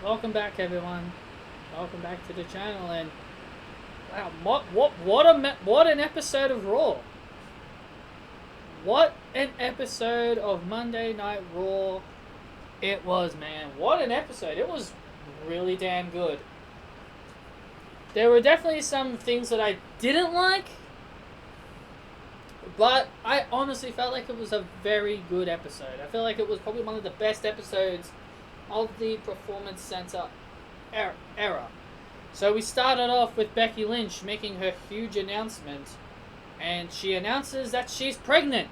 Welcome back, everyone. Welcome back to the channel. And wow, what an episode of Raw! What an episode of Monday Night Raw it was, man. What an episode! It was really damn good. There were definitely some things that I didn't like, but I honestly felt like it was a very good episode. I feel like it was probably one of the best episodes of the Performance Center era. So we started off with Becky Lynch making her huge announcement, and she announces that she's pregnant.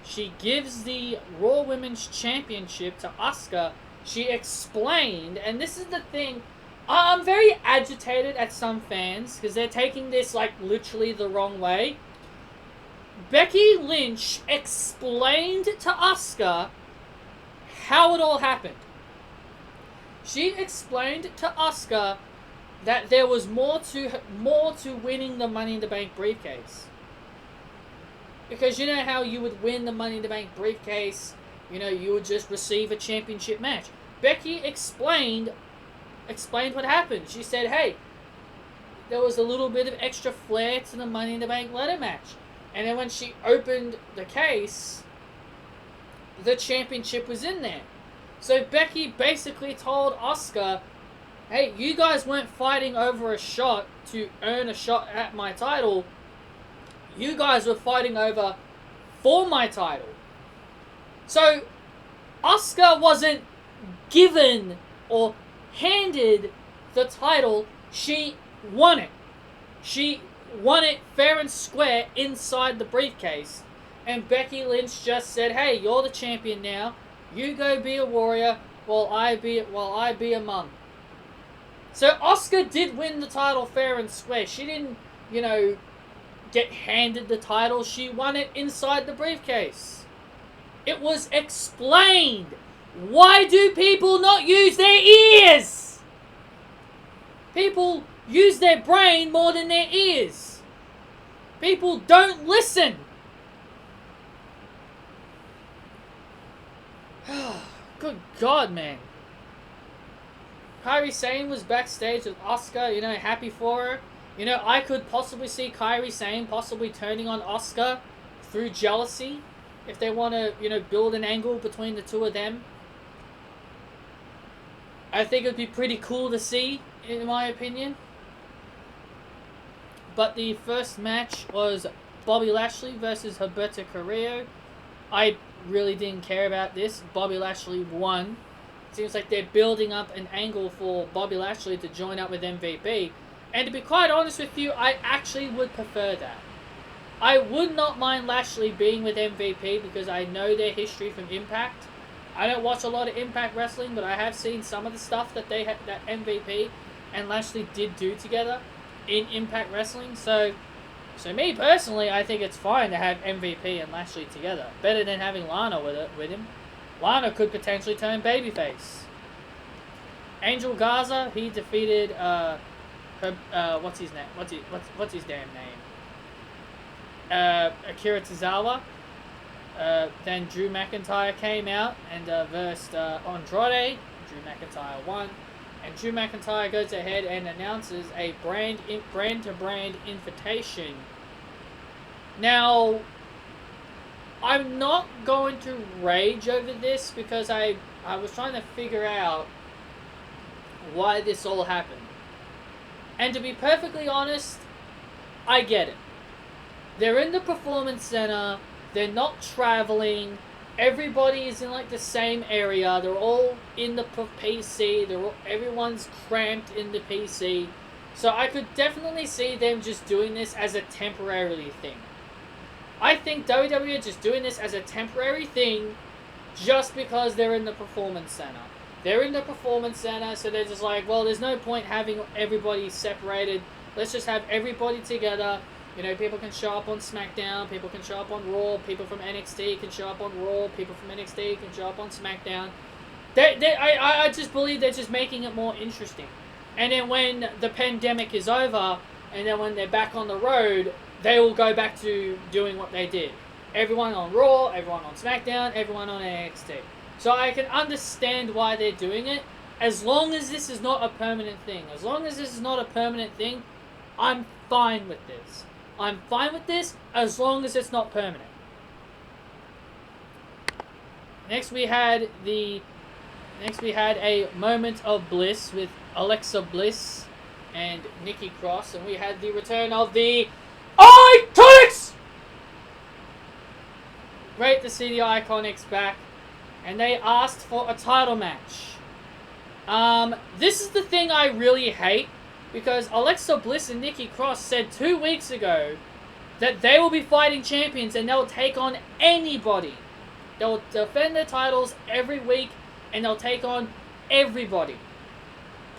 She gives the Raw Women's Championship to Asuka. She explained, and this is the thing, I'm very agitated at some fans because they're taking this like literally the wrong way. Becky Lynch explained to Asuka how it all happened. She explained to Asuka that there was more to winning the Money in the Bank briefcase. Because you know how you would win the Money in the Bank briefcase, you would just receive a championship match. Becky explained what happened. She said, hey, there was a little bit of extra flair to the Money in the Bank ladder match. And then when she opened the case, the championship was in there. So Becky basically told Asuka, hey, you guys weren't fighting over a shot to earn a shot at my title. You guys were fighting over for my title. So Asuka wasn't given or handed the title. She won it. She won it fair and square inside the briefcase. And Becky Lynch just said, hey, you're the champion now. You go be a warrior while I be a mum. So Asuka did win the title fair and square. She didn't, get handed the title. She won it inside the briefcase. It was explained. Why do people not use their ears? People use their brain more than their ears. People don't listen. Good God, man. Kairi Sane was backstage with Asuka, happy for her. I could possibly see Kairi Sane possibly turning on Asuka through jealousy if they want to, build an angle between the two of them. I think it would be pretty cool to see, in my opinion. But the first match was Bobby Lashley versus Humberto Carrillo. I really didn't care about this. Bobby Lashley won. Seems like they're building up an angle for Bobby Lashley to join up with MVP. And to be quite honest with you, I actually would prefer that. I would not mind Lashley being with MVP because I know their history from Impact. I don't watch a lot of Impact Wrestling, but I have seen some of the stuff that that MVP and Lashley did do together in Impact Wrestling. So me personally, I think it's fine to have MVP and Lashley together. Better than having Lana with him. Lana could potentially turn babyface. Angel Garza, he defeated what's his name? What's his damn name? Akira Tozawa. Then Drew McIntyre came out and versed Andrade. Drew McIntyre won. And Drew McIntyre goes ahead and announces a brand-to-brand invitation. Now, I'm not going to rage over this because I was trying to figure out why this all happened. And to be perfectly honest, I get it. They're in the Performance Center. They're not traveling. Everybody is in like the same area. They're all in the PC. Everyone's cramped in the PC. So I could definitely see them just doing this as a temporary thing. I think WWE are just doing this as a temporary thing just because they're in the Performance Center. They're in the Performance Center, so they're just like, well, there's no point having everybody separated. Let's just have everybody together. People can show up on SmackDown, people can show up on Raw, people from NXT can show up on Raw, people from NXT can show up on SmackDown. I just believe they're just making it more interesting. And then when the pandemic is over, and then when they're back on the road, they will go back to doing what they did. Everyone on Raw, everyone on SmackDown, everyone on NXT. So I can understand why they're doing it. as long as this is not a permanent thing. As long as this is not a permanent thing, I'm fine with this. I'm fine with this as long as it's not permanent. Next we had a moment of bliss with Alexa Bliss and Nikki Cross, and we had the return of the IIconics! Great to see the IIconics back, and they asked for a title match. This is the thing I really hate, because Alexa Bliss and Nikki Cross said 2 weeks ago that they will be fighting champions and they'll take on anybody. They'll defend their titles every week and they'll take on everybody.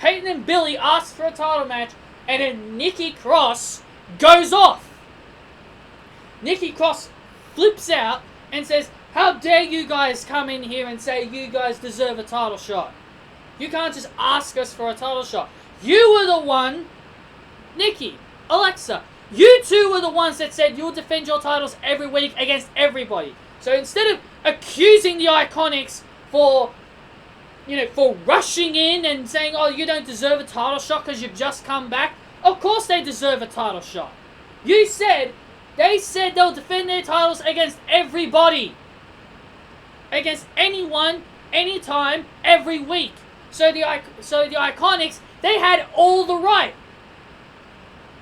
Peyton and Billy asked for a title match, and then Nikki Cross goes off. Nikki Cross flips out and says, "How dare you guys come in here and say you guys deserve a title shot? You can't just ask us for a title shot. You were the one, Nikki, Alexa, you two were the ones that said you'll defend your titles every week against everybody. So instead of accusing the IIconics for rushing in and saying, oh, you don't deserve a title shot because you've just come back, of course they deserve a title shot. They said they'll defend their titles against everybody. Against anyone, anytime, every week. So the IIconics, they had all the right.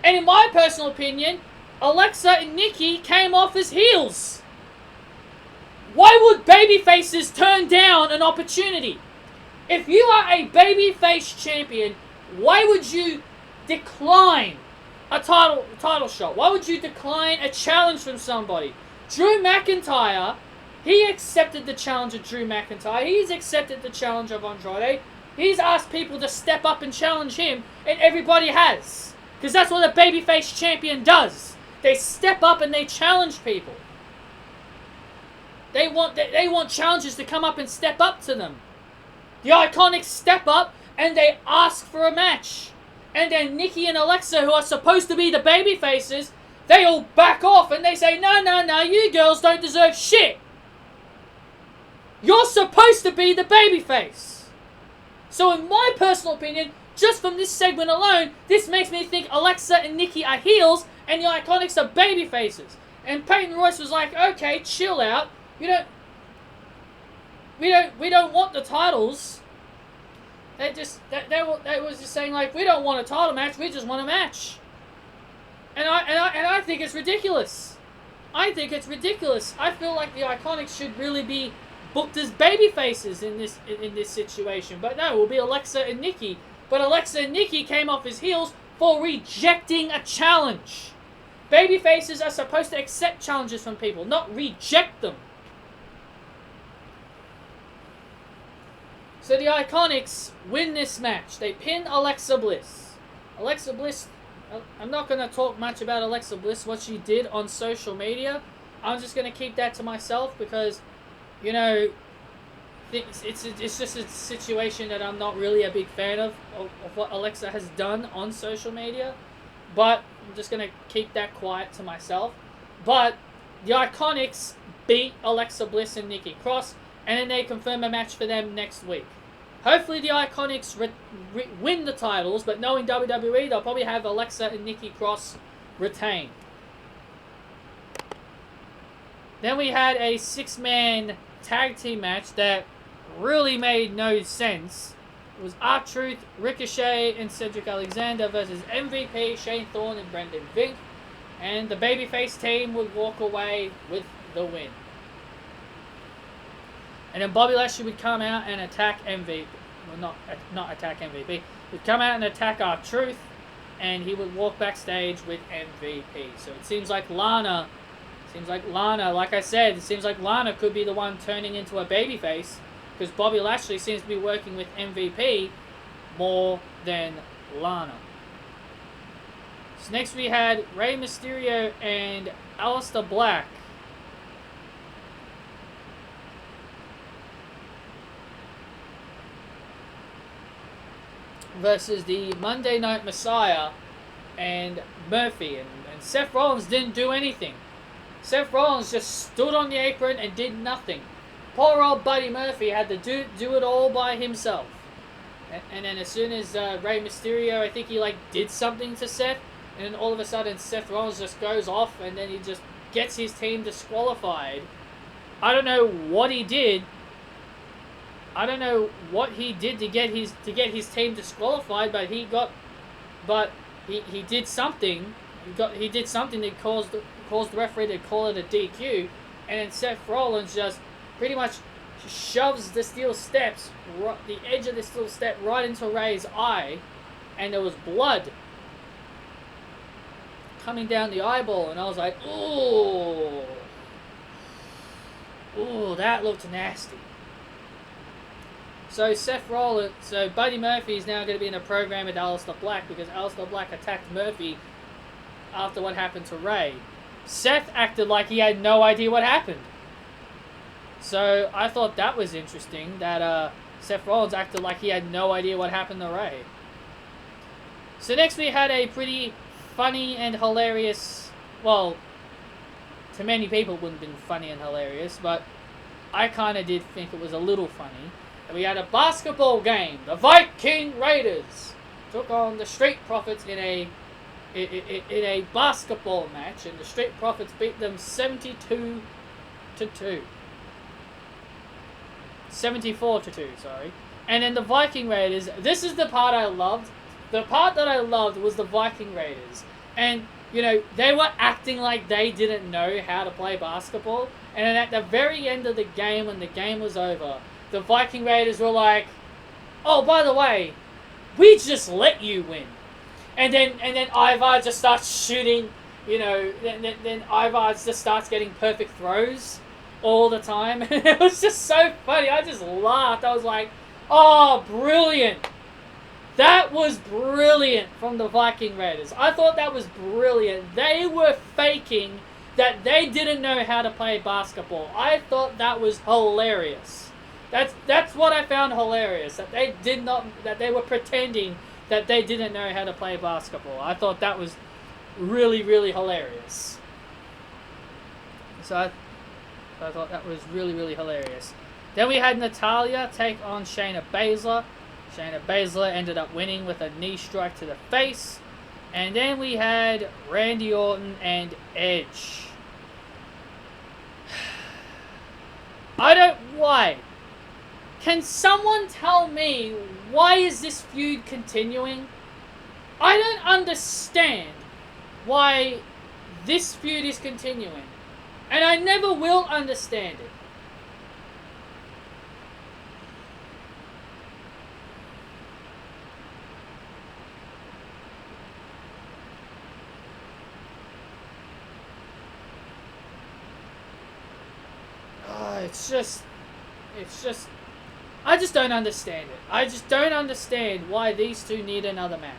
And in my personal opinion, Alexa and Nikki came off as heels. Why would babyfaces turn down an opportunity? If you are a babyface champion, why would you decline a title shot? Why would you decline a challenge from somebody? Drew McIntyre, he accepted the challenge of Drew McIntyre. He's accepted the challenge of Andrade. He's asked people to step up and challenge him, and everybody has. Because that's what a babyface champion does. They step up and they challenge people. They want challengers to come up and step up to them. The IIconics step up and they ask for a match. And then Nikki and Alexa, who are supposed to be the babyfaces, they all back off and they say, no, you girls don't deserve shit. You're supposed to be the babyface. So in my personal opinion, just from this segment alone, this makes me think Alexa and Nikki are heels and the IIconics are babyfaces. And Peyton Royce was like, okay, chill out. We don't want the titles. They was just saying like, we don't want a title match, we just want a match. And I think it's ridiculous. I think it's ridiculous. I feel like the IIconics should really be booked as babyfaces in this situation. But no, it will be Alexa and Nikki. But Alexa and Nikki came off as heels for rejecting a challenge. Babyfaces are supposed to accept challenges from people, not reject them. So the IIconics win this match. They pin Alexa Bliss. Alexa Bliss, I'm not going to talk much about Alexa Bliss, what she did on social media. I'm just going to keep that to myself because, it's just a situation that I'm not really a big fan of what Alexa has done on social media. But I'm just going to keep that quiet to myself. But the IIconics beat Alexa Bliss and Nikki Cross, and then they confirm a match for them next week. Hopefully the IIconics win the titles, but knowing WWE, they'll probably have Alexa and Nikki Cross retain. Then we had a 6-man tag team match that really made no sense. It was R-Truth, Ricochet, and Cedric Alexander versus MVP, Shane Thorne, and Brendan Vink. And the babyface team would walk away with the win. And then Bobby Lashley would come out and attack MVP. Well, not attack MVP. He'd come out and attack R-Truth, and he would walk backstage with MVP. So it seems like Lana, like I said, it seems like Lana could be the one turning into a babyface, because Bobby Lashley seems to be working with MVP more than Lana. So next we had Rey Mysterio and Aleister Black versus the Monday Night Messiah and Murphy. And Seth Rollins didn't do anything. Seth Rollins just stood on the apron and did nothing. Poor old Buddy Murphy had to do it all by himself. And then as soon as Rey Mysterio, I think he like did something to Seth, and then all of a sudden Seth Rollins just goes off, and then he just gets his team disqualified. I don't know what he did. I don't know what he did to get his team disqualified, but he did something. He did something that caused the referee to call it a DQ, and then Seth Rollins just pretty much shoves the steel steps, the edge of the steel step, right into Rey's eye, and there was blood coming down the eyeball, and I was like, ooh, that looked nasty. So Buddy Murphy is now going to be in a program with Aleister Black because Aleister Black attacked Murphy after what happened to Rey. Seth acted like he had no idea what happened. So I thought that was interesting, that Seth Rollins acted like he had no idea what happened to Rey. So next we had a pretty funny and hilarious, well, to many people it wouldn't have been funny and hilarious, but I kind of did think it was a little funny. And we had a basketball game. The Viking Raiders took on the Street Profits in a basketball match, and the Street Profits beat them 72-2. 74-2, sorry. And then the Viking Raiders, this is the part I loved. The part that I loved was the Viking Raiders. And, you know, they were acting like they didn't know how to play basketball. And then at the very end of the game, when the game was over, the Viking Raiders were like, oh, by the way, we just let you win. And then Ivar just starts shooting, you know, then Ivar just starts getting perfect throws all the time. And it was just so funny. I just laughed. I was like, oh, brilliant. That was brilliant from the Viking Raiders. I thought that was brilliant. They were faking that they didn't know how to play basketball. I thought that was hilarious. That's what I found hilarious. That they were pretending that they didn't know how to play basketball. I thought that was really, really hilarious. So I thought that was really, really hilarious. Then we had Natalya take on Shayna Baszler. Shayna Baszler ended up winning with a knee strike to the face. And then we had Randy Orton and Edge. Why? Can someone tell me why is this feud continuing? I don't understand why this feud is continuing. And I never will understand it. I just don't understand it. I just don't understand why these two need another match.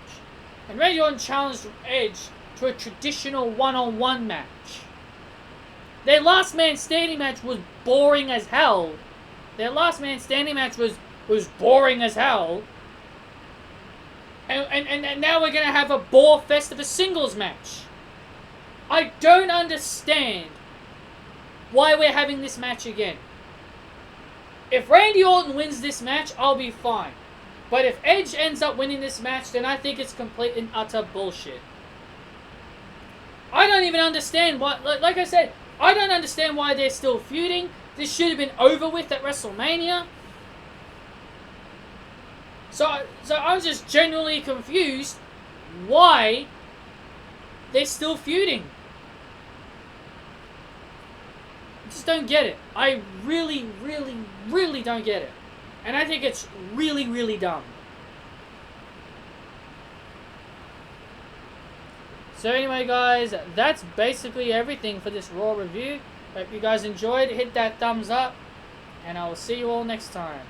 And Randy Orton challenged Edge to a traditional one-on-one match. Their last man standing match was boring as hell. And now we're going to have a bore fest of a singles match. I don't understand why we're having this match again. If Randy Orton wins this match, I'll be fine. But if Edge ends up winning this match, then I think it's complete and utter bullshit. I don't even understand why, like I said, I don't understand why they're still feuding. This should have been over with at WrestleMania. So I'm just genuinely confused why they're still feuding. I just don't get it. I really, really, really don't get it. And I think it's really, really dumb. So anyway, guys, that's basically everything for this Raw review. Hope you guys enjoyed. Hit that thumbs up. And I will see you all next time.